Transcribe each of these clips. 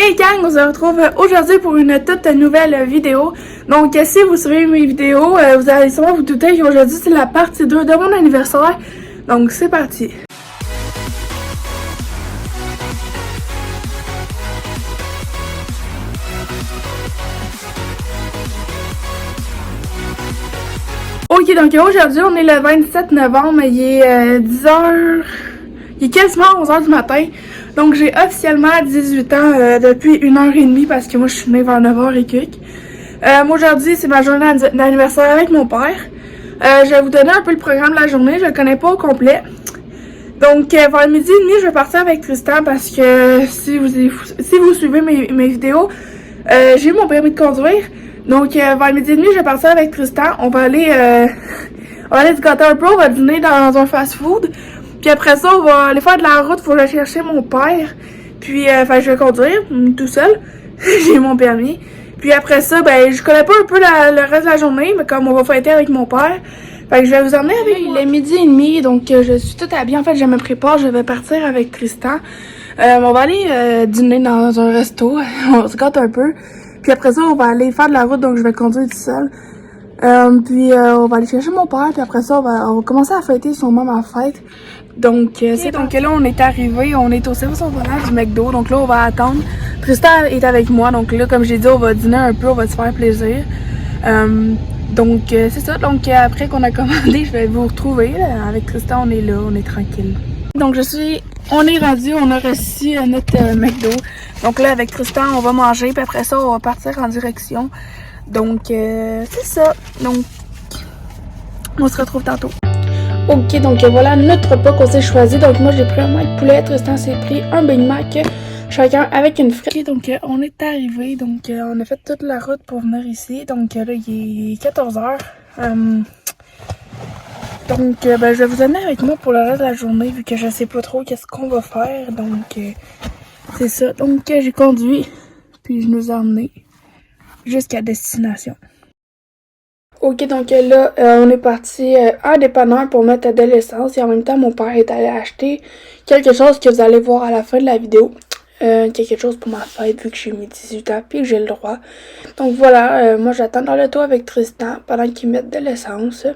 Hey gang, on se retrouve aujourd'hui pour une toute nouvelle vidéo. Donc si vous suivez mes vidéos, vous allez sûrement vous douter qu'aujourd'hui c'est la partie 2 de mon anniversaire. Donc c'est parti. Ok, donc aujourd'hui on est le 27 novembre, il est 10h, il est quasiment 11h du matin. Donc j'ai officiellement 18 ans depuis 1h30 parce que moi je suis née vers 9h et quelques. Moi aujourd'hui c'est ma journée d'anniversaire avec mon père. Je vais vous donner un peu le programme de la journée, je le connais pas au complet. Donc vers midi et demi je vais partir avec Tristan parce que si vous suivez mes vidéos, j'ai eu mon permis de conduire. Donc vers midi et demi je vais partir avec Tristan, on va aller se gâter un peu, on va dîner dans un fast-food. Puis après ça, on va aller faire de la route pour aller chercher mon père. Puis, je vais conduire tout seul. J'ai mon permis. Puis après ça, je connais pas un peu le reste de la journée, mais comme on va fêter avec mon père, fait que je vais vous emmener avec moi. Il est midi et demi, donc je suis toute habillée. En fait, je me prépare, je vais partir avec Tristan. On va aller dîner dans un resto. On se gâte un peu. Puis après ça, on va aller faire de la route, donc je vais conduire tout seul. Puis on va aller chercher mon père, puis après ça, on va commencer à fêter sûrement ma fête. Donc, donc là, on est arrivé, on est au service au volant du McDo. Donc là, on va attendre. Tristan est avec moi. Donc là, comme j'ai dit, on va dîner un peu, on va se faire plaisir. Donc, c'est ça. Donc, après qu'on a commandé, je vais vous retrouver. Là. Avec Tristan, on est là, on est tranquille. Donc, on est rendu, on a reçu notre McDo. Donc là, avec Tristan, on va manger, puis après ça, on va partir en direction. Donc, c'est ça. Donc, on se retrouve tantôt. Ok, donc voilà notre repas qu'on s'est choisi. Donc moi j'ai pris un Mac poulet, Tristan s'est pris un Big Mac, chacun avec une frite. Ok, donc on est arrivé, donc on a fait toute la route pour venir ici. Donc là il est 14h. Donc je vais vous emmener avec moi pour le reste de la journée vu que je sais pas trop qu'est-ce qu'on va faire. Donc c'est ça. Donc j'ai conduit, puis je nous ai emmenés jusqu'à destination. Ok, donc là, on est parti à un dépanneur pour mettre de l'essence et en même temps, mon père est allé acheter quelque chose que vous allez voir à la fin de la vidéo. Quelque chose pour ma fête vu que j'ai mis 18 ans puis que j'ai le droit. Donc voilà, moi j'attends dans le toit avec Tristan pendant qu'ils mettent de l'essence.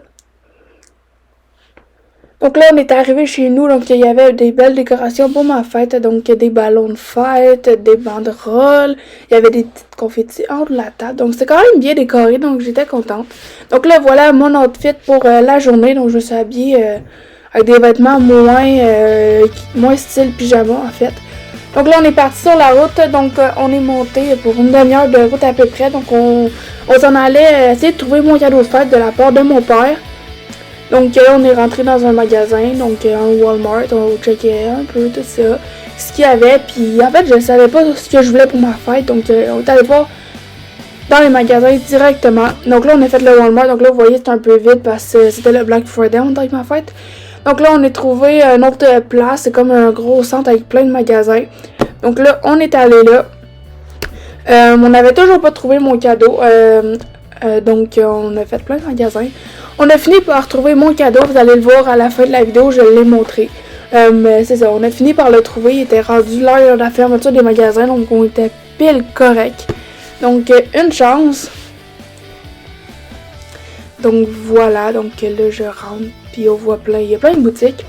Donc là, on est arrivé chez nous, donc il y avait des belles décorations pour ma fête, donc des ballons de fête, des banderoles, il y avait des petites confettis entre la table, donc c'est quand même bien décoré, donc j'étais contente. Donc là, voilà mon outfit pour la journée, donc je me suis habillée avec des vêtements moins style pyjama en fait. Donc là, on est parti sur la route, donc on est monté pour une demi-heure de route à peu près, donc on s'en allait essayer de trouver mon cadeau de fête de la part de mon père. Donc là, on est rentré dans un magasin, donc un Walmart, on checkait un peu tout ça, ce qu'il y avait, puis en fait, je savais pas ce que je voulais pour ma fête, donc on est allé voir dans les magasins directement. Donc là, on a fait le Walmart, donc là, vous voyez, c'était un peu vide parce que c'était le Black Friday, on était avec ma fête. Donc là, on a trouvé une autre place, c'est comme un gros centre avec plein de magasins. Donc là, on est allé là. On n'avait toujours pas trouvé mon cadeau, donc on a fait plein de magasins. On a fini par trouver mon cadeau, vous allez le voir à la fin de la vidéo, je l'ai montré. C'est ça, on a fini par le trouver, il était rendu l'heure de la fermeture des magasins, donc on était pile correct. Donc une chance. Donc voilà, donc là je rentre, puis on voit il y a plein de boutiques.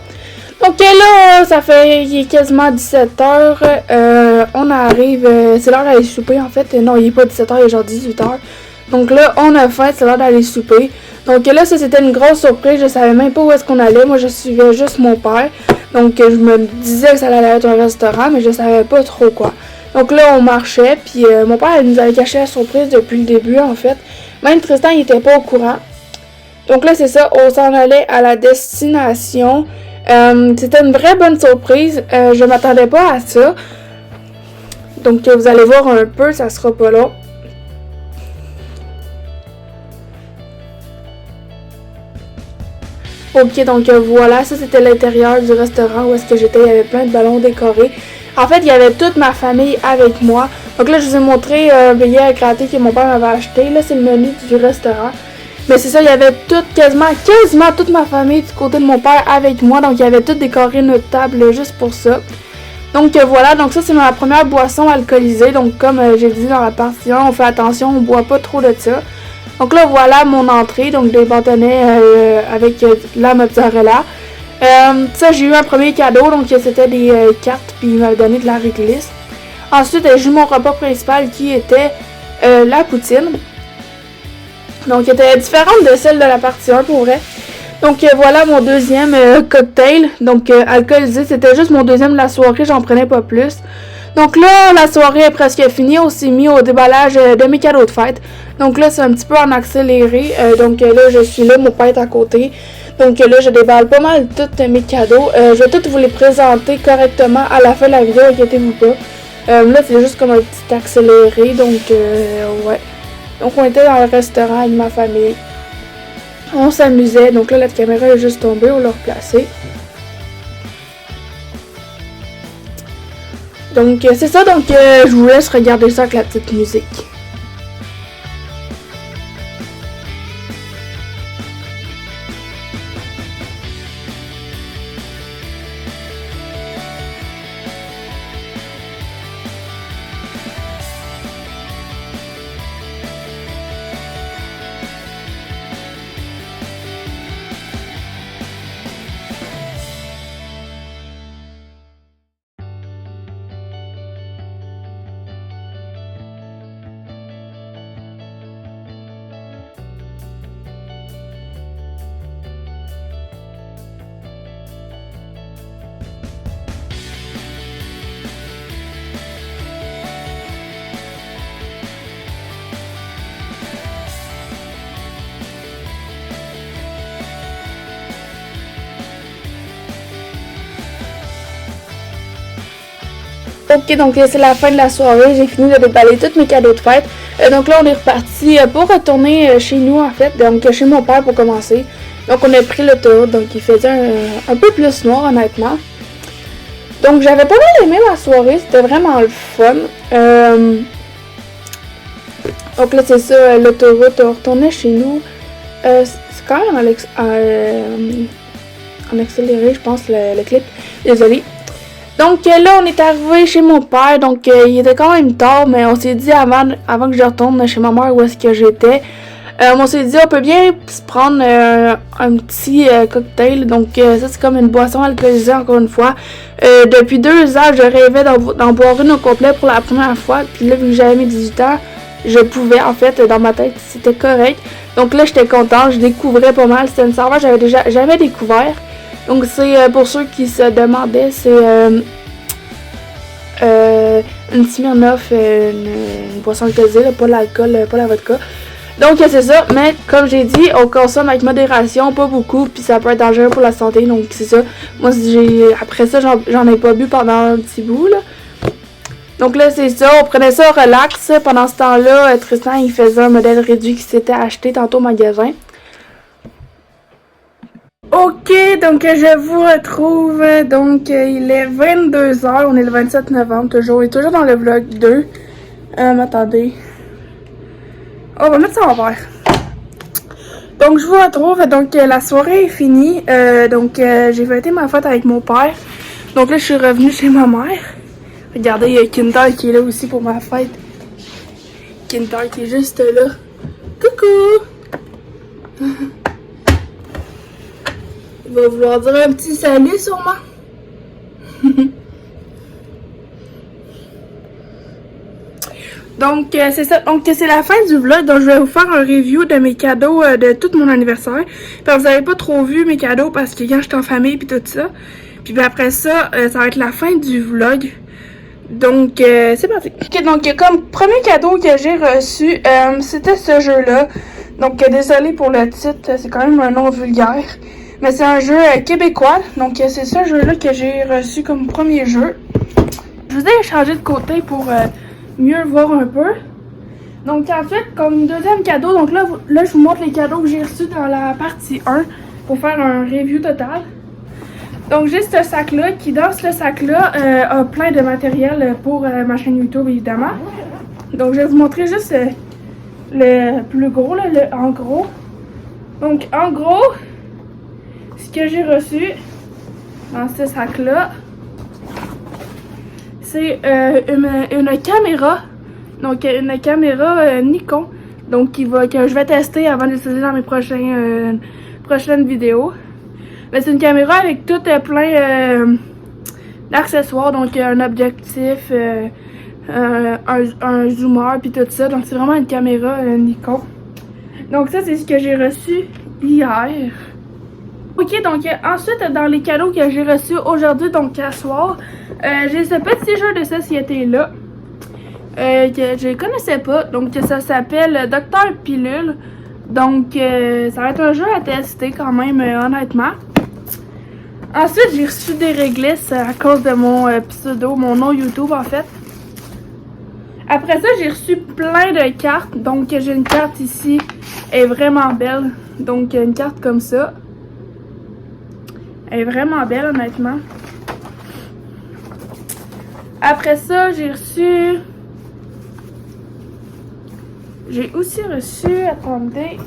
Donc là, il est quasiment 17h, on arrive, c'est l'heure d'aller souper en fait, non il est pas 17h, il est genre 18h. Donc là, on a faim, c'est l'heure d'aller souper. Donc là, ça c'était une grosse surprise, je savais même pas où est-ce qu'on allait, moi je suivais juste mon père. Donc je me disais que ça allait être un restaurant, mais je savais pas trop quoi. Donc là, on marchait, puis mon père nous avait caché la surprise depuis le début en fait. Même Tristan, il était pas au courant. Donc là, c'est ça, on s'en allait à la destination. C'était une vraie bonne surprise, je m'attendais pas à ça. Donc vous allez voir un peu, ça sera pas long. Ok, donc voilà, ça c'était l'intérieur du restaurant où est-ce que j'étais, il y avait plein de ballons décorés. En fait, il y avait toute ma famille avec moi. Donc là, je vous ai montré un billet à gratter que mon père m'avait acheté. Là, c'est le menu du restaurant. Mais c'est ça, il y avait quasiment toute ma famille du côté de mon père avec moi. Donc il y avait tout décoré notre table juste pour ça. Donc voilà, donc ça c'est ma première boisson alcoolisée. Donc comme j'ai dit dans la partie 1, on fait attention, on boit pas trop de ça. Donc là voilà mon entrée, donc des bâtonnets avec la mozzarella. Ça j'ai eu un premier cadeau, donc c'était des cartes, puis il m'avait donné de la réglisse. Ensuite j'ai eu mon repas principal qui était la poutine. Donc elle était différente de celle de la partie 1 pour vrai. Donc voilà mon deuxième cocktail, donc alcoolisé, c'était juste mon deuxième de la soirée, j'en prenais pas plus. Donc là, la soirée est presque finie, on s'est mis au déballage de mes cadeaux de fête. Donc là, c'est un petit peu en accéléré, donc là, je suis là, mon père est à côté. Donc là, je déballe pas mal tous mes cadeaux. Je vais tous vous les présenter correctement à la fin de la vidéo, inquiétez-vous pas. Là, c'est juste comme un petit accéléré, donc ouais. Donc on était dans le restaurant avec ma famille. On s'amusait, donc là la caméra est juste tombée, on l'a replacée. Donc c'est ça, donc je vous laisse regarder ça avec la petite musique. Ok, donc c'est la fin de la soirée, j'ai fini de déballer tous mes cadeaux de fête. Donc là on est reparti pour retourner chez nous en fait, donc chez mon père pour commencer. Donc on a pris l'autoroute, donc il faisait un peu plus noir honnêtement. Donc j'avais pas mal aimé ma soirée, c'était vraiment le fun. Donc là c'est ça, l'autoroute, on retournait chez nous. C'est quand même en accéléré je pense le clip, désolé. Donc là, on est arrivé chez mon père, donc il était quand même tard, mais on s'est dit avant que je retourne chez ma mère où est-ce que j'étais, on s'est dit on peut bien se prendre un petit cocktail, donc ça c'est comme une boisson alcoolisée encore une fois. Depuis 2 ans, je rêvais d'en boire une au complet pour la première fois, puis là vu que j'avais mes 18 ans, je pouvais en fait, dans ma tête c'était correct. Donc là j'étais contente, je découvrais pas mal, c'était une saveur que j'avais déjà jamais découvert. Donc c'est pour ceux qui se demandaient, c'est une Smirnoff, une boisson alcoolisée, pas l'alcool, pas la vodka. Donc c'est ça, mais comme j'ai dit, on consomme avec modération, pas beaucoup, puis ça peut être dangereux pour la santé, donc c'est ça. Moi après ça, j'en ai pas bu pendant un petit bout là. Donc là c'est ça, on prenait ça relax. Pendant ce temps-là, Tristan il faisait un modèle réduit qui s'était acheté tantôt au magasin. Ok, donc je vous retrouve, donc il est 22h, on est le 27 novembre toujours, et toujours dans le vlog 2. Attendez. Oh, on va mettre ça en vert. Donc je vous retrouve, donc la soirée est finie, j'ai fêté ma fête avec mon père. Donc là je suis revenue chez ma mère. Regardez, il y a Kinder qui est là aussi pour ma fête. Kinder qui est juste là. Coucou! Il va vouloir dire un petit salut sûrement. Donc c'est ça, donc c'est la fin du vlog, donc je vais vous faire un review de mes cadeaux de tout mon anniversaire. Puis vous n'avez pas trop vu mes cadeaux parce que quand j'étais en famille puis tout ça. Puis après ça, ça va être la fin du vlog. Donc c'est parti. Ok, donc comme premier cadeau que j'ai reçu, c'était ce jeu-là. Donc désolé pour le titre, c'est quand même un nom vulgaire. Mais c'est un jeu québécois, donc c'est ce jeu-là que j'ai reçu comme premier jeu. Je vous ai changé de côté pour mieux voir un peu. Donc en fait, comme deuxième cadeau, donc là je vous montre les cadeaux que j'ai reçus dans la partie 1 pour faire un review total. Donc j'ai ce sac-là qui dans ce sac-là a plein de matériel pour ma chaîne YouTube évidemment. Donc je vais vous montrer juste le plus gros, là, en gros. Donc en gros, ce que j'ai reçu dans ce sac-là, c'est une caméra. Donc une caméra Nikon. Donc que je vais tester avant d'utiliser dans mes prochaines vidéos. Mais c'est une caméra avec tout plein d'accessoires. Donc un objectif, un zoomer puis tout ça. Donc c'est vraiment une caméra Nikon. Donc ça c'est ce que j'ai reçu hier. Ok, donc ensuite dans les cadeaux que j'ai reçus aujourd'hui, donc à soir, j'ai ce petit jeu de société là que je connaissais pas, donc ça s'appelle Docteur Pilule. Donc ça va être un jeu à tester quand même honnêtement. Ensuite j'ai reçu des réglisses à cause de mon pseudo, mon nom YouTube en fait. Après ça j'ai reçu plein de cartes, donc j'ai une carte ici, elle est vraiment belle, donc une carte comme ça. Elle est vraiment belle, honnêtement. Après ça, j'ai aussi reçu... Attendez.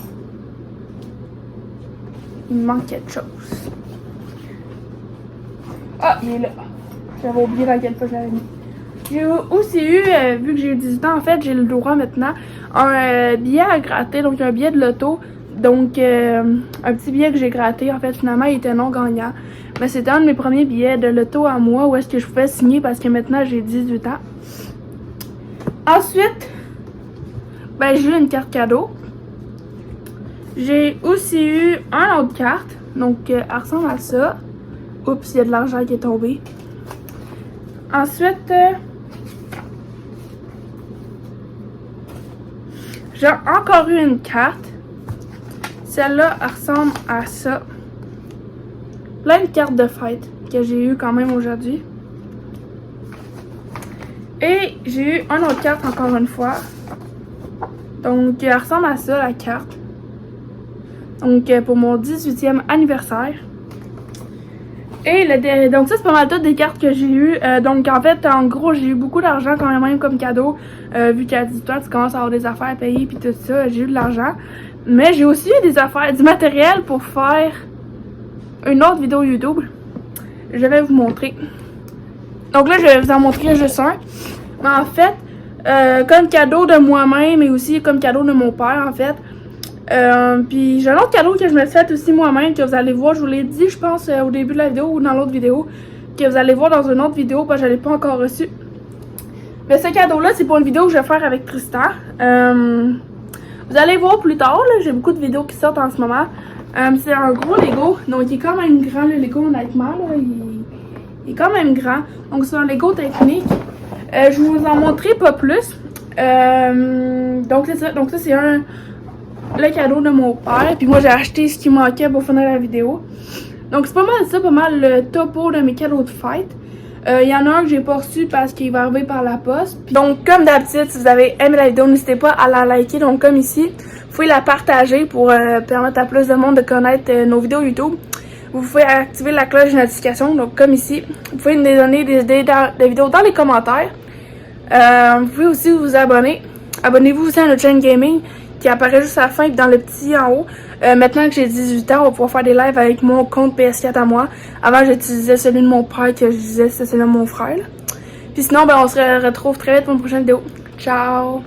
Il me manque quelque chose. Ah, il est là. J'avais oublié dans quelle poche je l'avais mis. J'ai aussi eu, vu que j'ai eu 18 ans, en fait, j'ai le droit maintenant, un billet à gratter, donc un billet de loto. Donc, un petit billet que j'ai gratté, en fait, finalement, il était non gagnant. Mais c'était un de mes premiers billets de loto à moi où est-ce que je pouvais signer parce que maintenant, j'ai 18 ans. Ensuite, ben, j'ai eu une carte cadeau. J'ai aussi eu une autre carte. Donc, elle ressemble à ça. Oups, il y a de l'argent qui est tombé. Ensuite, j'ai encore eu une carte. Celle-là, elle ressemble à ça. Plein de cartes de fête que j'ai eu quand même aujourd'hui. Et j'ai eu une autre carte encore une fois. Donc, elle ressemble à ça, la carte. Donc, pour mon 18e anniversaire. Et donc ça, c'est pas mal toutes des cartes que j'ai eues. Donc, en fait, en gros, j'ai eu beaucoup d'argent quand même comme cadeau. Vu qu'à 18 ans, tu commences à avoir des affaires à payer puis tout ça. J'ai eu de l'argent. Mais j'ai aussi eu des affaires, du matériel pour faire une autre vidéo YouTube. Je vais vous montrer. Donc là, je vais vous en montrer juste un. Mais en fait, comme cadeau de moi-même et aussi comme cadeau de mon père, en fait. Puis j'ai un autre cadeau que je me suis fait aussi moi-même, que vous allez voir, je vous l'ai dit, je pense, au début de la vidéo ou dans l'autre vidéo, que vous allez voir dans une autre vidéo, parce que je ne l'ai pas encore reçu. Mais ce cadeau-là, c'est pour une vidéo que je vais faire avec Tristan. Vous allez voir plus tard, j'ai beaucoup de vidéos qui sortent en ce moment. C'est un gros Lego, donc il est quand même grand le Lego honnêtement, là, il est quand même grand. Donc c'est un Lego technique. Je vais vous en montrer pas plus. Donc c'est ça, donc ça c'est le cadeau de mon père. Puis moi j'ai acheté ce qui manquait pour finir la vidéo. Donc c'est pas mal ça, pas mal le topo de mes cadeaux de fête. Il y en a un que j'ai pas reçu parce qu'il va arriver par la poste. Puis, donc comme d'habitude, si vous avez aimé la vidéo, n'hésitez pas à la liker. Donc comme ici, vous pouvez la partager pour permettre à plus de monde de connaître nos vidéos YouTube. Vous pouvez activer la cloche de notification. Donc comme ici, vous pouvez nous donner des idées de vidéos dans les commentaires. Vous pouvez aussi vous abonner. Abonnez-vous aussi à notre chaîne gaming qui apparaît juste à la fin et dans le petit en haut. Maintenant que j'ai 18 ans, on va pouvoir faire des lives avec mon compte PS4 à moi. Avant, j'utilisais celui de mon père que je disais c'est celui de mon frère. Là. Puis sinon, ben, on se retrouve très vite pour une prochaine vidéo. Ciao!